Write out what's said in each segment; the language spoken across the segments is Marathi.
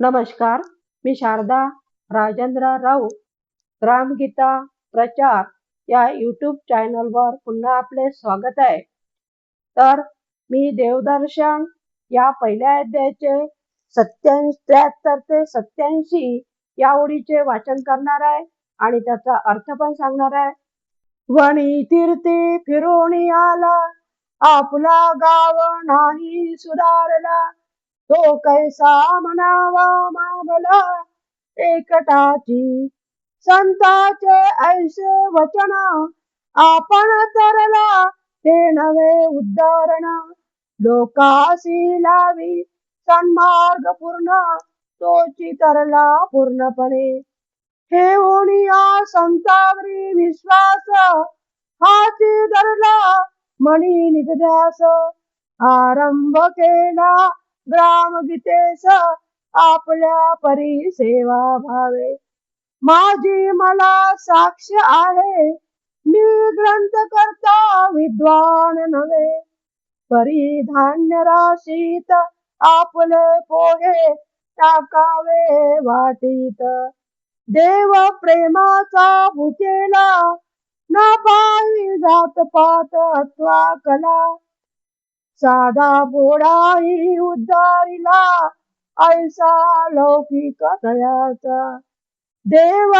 नमस्कार, मी शारदा राजेंद्र राऊत. ग्रामगीता प्रचार या यूट्यूब चॅनलवर पुन्हा आपले स्वागत आहे. तर मी देवदर्शन या पहिल्या अध्यायाचे 73 ते 87 या ओळीचे वाचन करणार आहे आणि त्याचा अर्थ पण सांगणार आहे. वणी तीर्थी फिरून आला, आपला गाव नाही सुधारला, तो कैसा म्हणावा मागला एकटाची. संताचे ऐसे वचन आपण तरला, ते नवे उद्धरण लोकासी लावी. सन्मार्ग पूर्ण तोची तरला पूर्णपणे. ठेवून या संतावरी विश्वास, हाती धरला मनी निध्यास. आरंभ केला ग्रामगीतेस, आपल्या परी सेवा भावे. माझी मला साक्ष आहे, मी ग्रंथ करता विद्वान नव्हे. परी धान्य राशीत आपले पोहे, टाकावे वाटीत. देव प्रेमाचा भुकेला, न पायी जात पात अथवा कला. साधा बोडाही उद्धारिला, ऐसा लौकिक दयाचा. देव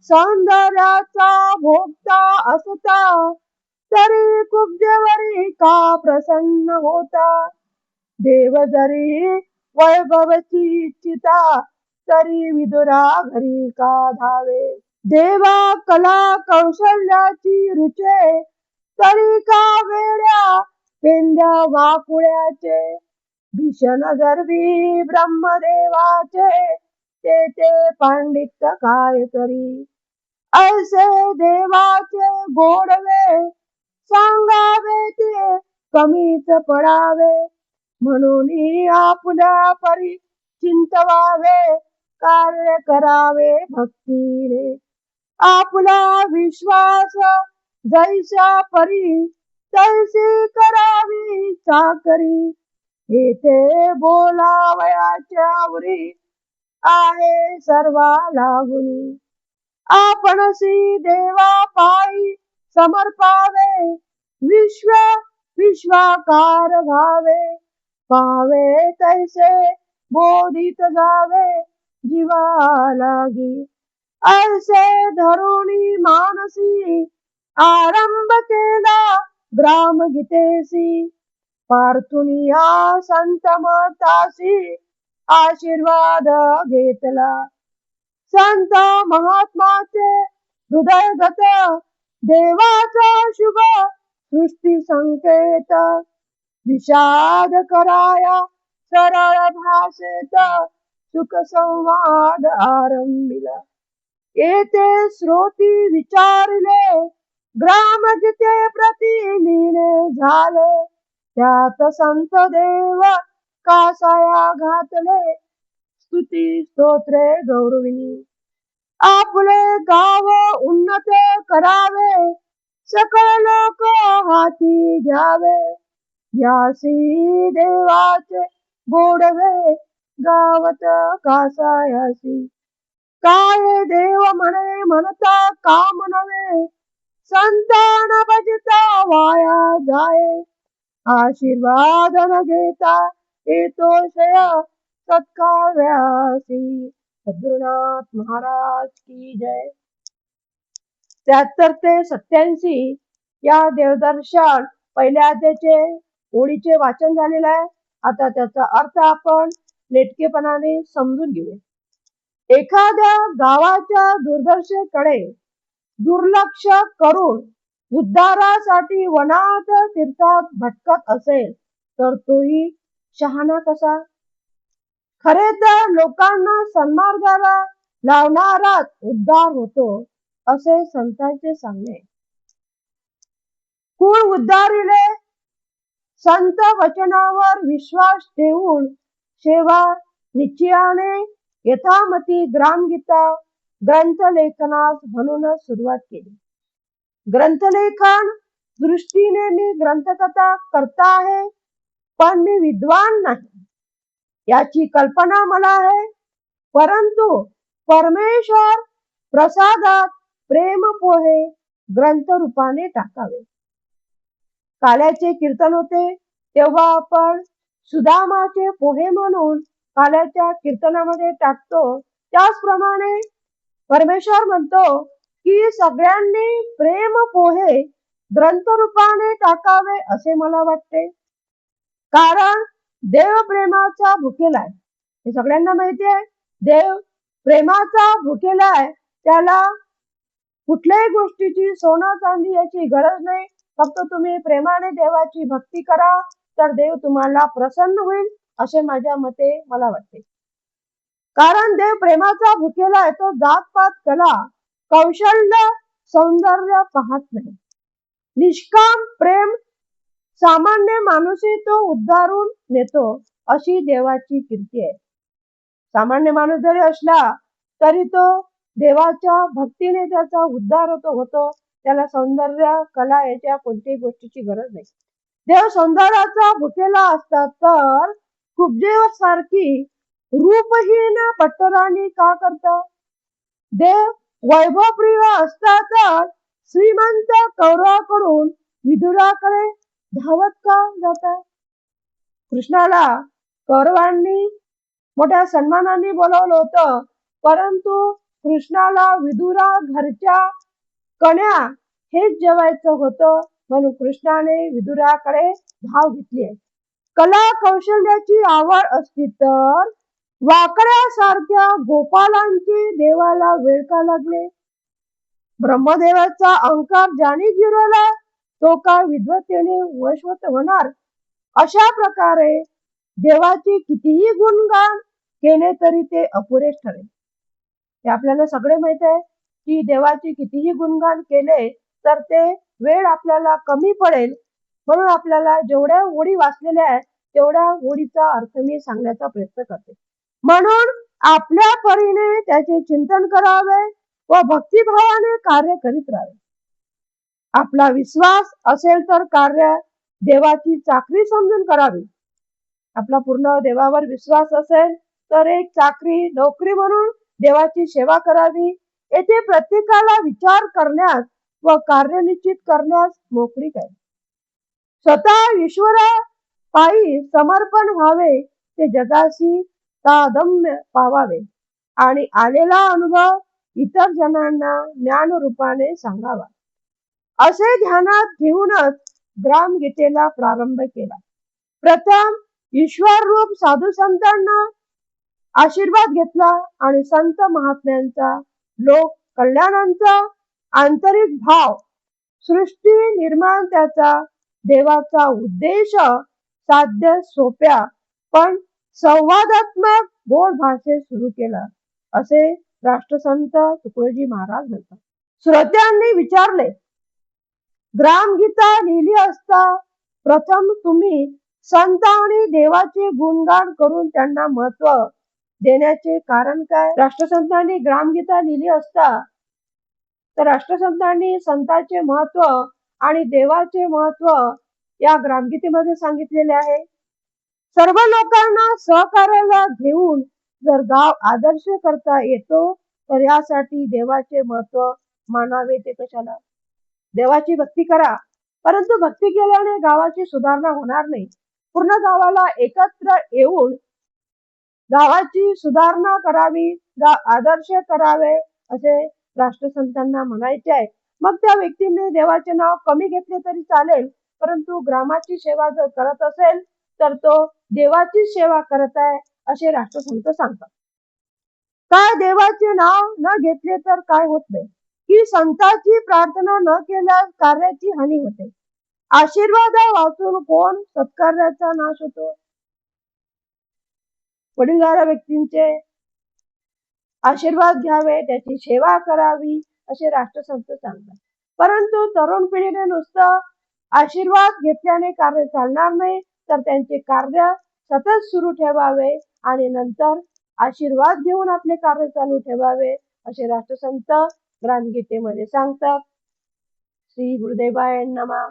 सौंदर्याचा भोगता असता, तरी कुब्जेवरी का प्रसन्न होता. देव जरी वैभवची इच्छिता, तरी विदुरा घरी का धावे. देवा कला कौशल्याची रुचे, तरी का वेड्या पेंड्या वाकुळ्याचे. भीषण गर्वी ब्रह्मदेवाचे, ते पांडित्य काय करी. ऐसे देवाचे गोडवे, सांगावे ते कमीच पडावे. म्हणून आपल्या परी चिंतवावे, कार्य करावे भक्तीने. आपला विश्वास जैसा परी, तैसी करावी चाकरी. येथे बोलावयाच्या उरी, आहे सर्वा लागुनी. आपणसी देवा पायी समर्पावे, विश्वाकार भावे. पावे तैसे बोधित जावे, जीवा लागी. ऐसे धरुणी मानसी, आरंभ केला ग्रामगीतेसी. पार्थुनिया संत मतासी, आशीर्वाद घेतला. संत महात्माचे हृदयगत, देवाचा शुभ सृष्टी संकेत. विषाद कराया सरळ भाषेत, सुख संवाद आरंभिला. येथे श्रोती विचारले, ग्रामगीते प्रति लीने झाले. त्यात संत देव कासाया घातले, स्तुती स्तोत्रे गौरविनी. आपले गाव उन्नत करावे, सकळ लोक हाती घ्यावे. यासी देवाचे गोडवे, गावत कासायासी. काय देव म्हणे म्हणता काम नव्हे, संतान भजता वाया जाये. आशीर्वाद न घेता येतो शय, सत्कार्यासी. सद्गुरुनाथ महाराज की जय. 73 ते 87 या देवदर्शन पहिल्या अध्यायाचे ओळीचे वाचन झालेलं आहे. आता त्याचा अर्थ आपण नेटकेपणाने समजून घेऊया. एखाद्या गावाच्या दुर्दशेकडे दुर्लक्ष करून उद्धारासाठी वनात तीर्थात भटकत असेल, तर तोही शहाणा कसा. खरे तर लोकांना सन्मार्गाला लावणाराच उद्धार होतो, असे संतांचे सांगणे. कुळ उद्धारिले, संत वचनावर विश्वास ठेवून सेवा निश्चयाने यथामती ग्रामगीता ग्रंथलेखनास म्हणूनच सुरुवात केली. ग्रंथलेखन दृष्टीने मी ग्रंथकथा करता आहे, पण मी विद्वान नाही याची कल्पना मला आहे. परंतु परमेश्वर प्रसादात प्रेम पोहे ग्रंथ रूपाने टाकावे. काल्याचे कीर्तन होते तेव्हा आपण सुदामाचे पोहे म्हणून काल्याच्या कीर्तनामध्ये टाकतो. त्याचप्रमाणे परमेश्वर म्हणतो की सगळ्यांनी प्रेम पोहे ग्रंथ रूपाने टाकावे असे मला वाटते. कारण देव प्रेमाचा भुकेला आहे, हे सगळ्यांना माहिती आहे. देव प्रेमाचा भुकेला आहे. त्याला कुठल्याही गोष्टीची सोनं चांदी याची गरज नाही. फक्त तुम्ही प्रेमाने देवाची भक्ती करा तर देव तुम्हाला प्रसन्न होईल असे माझ्या मते मला वाटते. कारण देव प्रेमाचा भुकेला आहे. तो जातपात कला कौशल्य सौंदर्य पाहत नाही. निष्काम प्रेम सामान्य माणूसही तो उद्धारून नेतो अशी देवाची कीर्ती आहे. सामान्य माणूस जरी असला तरी तो देवाच्या भक्तीने त्याचा उद्धार होतो. त्याला सौंदर्य कला याच्या कोणत्याही गोष्टीची गरज नाही. देव सौंदर्याचा भुकेला असतात तर कुब्जेव सारखी रूपहीन पट्टराणी का करतात. देव वैभवप्रिय असतात तर श्रीमंत कौरवाकडून विदुराकडे धावत का जातात. कृष्णाला कौरवांनी मोठ्या सन्मानाने बोलावलं होतं, परंतु कृष्णाला विदुरा घरच्या कन्या हेच जेवायचं होतं, म्हणून कृष्णाने विदुराकडे धाव घेतली आहे. कला कौशल्याची आवड असती तर वाकड्यासारख्या गोपालांची देवाला वेळ का लागले. ब्रह्मदेवाचा अहंकार ज्याने जिरवला तो का विद्वत्तेने वशवत होणार. अशा प्रकारे देवाचे कितीही गुणगान केले तरी ते अपुरेच ठरेल. हे आपल्याला सगळे माहित आहे की देवाचे कितीही गुणगान केले तर ते वेळ आपल्याला कमी पडेल. म्हणून आपल्याला जेवढ्या ओळी वाचलेल्या आहेत तेवढ्या ओळीचा अर्थ मी सांगण्याचा प्रयत्न करते. म्हणून आपल्या परीने त्याचे चिंतन करावे व भक्तिभावाने कार्य करीत राहावे. आपला विश्वास असेल तर कार्य देवाची चाकरी समजून करावी. आपला पूर्ण देवावर विश्वास असेल तर एक चाकरी नोकरी म्हणून देवाची सेवा करावी. येथे प्रत्येकाला विचार करण्यास व कार्य निश्चित करण्यास मोकळीक आहे. स्वतः ईश्वरा पायी समर्पण व्हावे ते जगाशी तादम्य पावावे आणि आलेला अनुभव इतर जणांना ज्ञान रूपाने सांगावा. असे ध्यानात घेऊनच ग्रामगीतेला प्रारंभ केला. प्रथम ईश्वर रूप साधू संतांना आशीर्वाद घेतला आणि संत महात्म्यांचा लोक कल्याणांचा आंतरिक भाव सृष्टी निर्माण त्याचा देवाचा उद्देश साध्य सोप्या पण संवादात्मक गोड भाषेत सुरू केला असे राष्ट्रसंत तुकडोजी महाराज म्हणतात. श्रोत्यांनी विचारले, ग्रामगीता लिहिली असता प्रथम तुम्ही संत आणि देवाचे गुणगान करून त्यांना महत्व देण्याचे कारण काय. राष्ट्रसंतांनी ग्रामगीता लिहिली असता तर राष्ट्रसंतांनी संतांचे महत्व आणि देवाचे महत्व या ग्रामगीतेमध्ये सांगितलेले आहे. सर्व लोकांना सहकार्याला घेऊन जर गाव आदर्श करता येतो तर यासाठी देवाचे महत्व मानावे ते कशाला. देवाची भक्ती करा, परंतु भक्ती केल्याने गावाची सुधारणा होणार नाही. पूर्ण गावाला एकत्र येऊन गावाची सुधारणा करावी, आदर्श करावे असे राष्ट्रसंतांना म्हणायचे आहे. मग त्या व्यक्तीने देवाचे नाव कमी घेतले तरी चालेल, परंतु ग्रामाची सेवा जर करत असेल तर तो देवाची सेवा करत आहे असे राष्ट्रसंत सांगतात. काय देवाचे नाव न घेतले तर काय होत नाही की संतांची प्रार्थना न केल्यास कार्याची हानी होते. आशीर्वाद वाचून कोण सत्कार्याचा नाश होतो. वडीलधाऱ्या व्यक्तींचे आशीर्वाद घ्यावे, त्याची सेवा करावी असे राष्ट्रसंत सांगतात. परंतु तरुण पिढीने नुसतं आशीर्वाद घेतल्याने कार्य चालणार नाही, तर त्यांचे कार्य सतत सुरू ठेवावे आणि नंतर आशीर्वाद घेऊन आपले कार्य चालू ठेवावे असे राष्ट्रसंत ग्रामगीतेमध्ये सांगतात. श्री गुरुदेवाय नमः.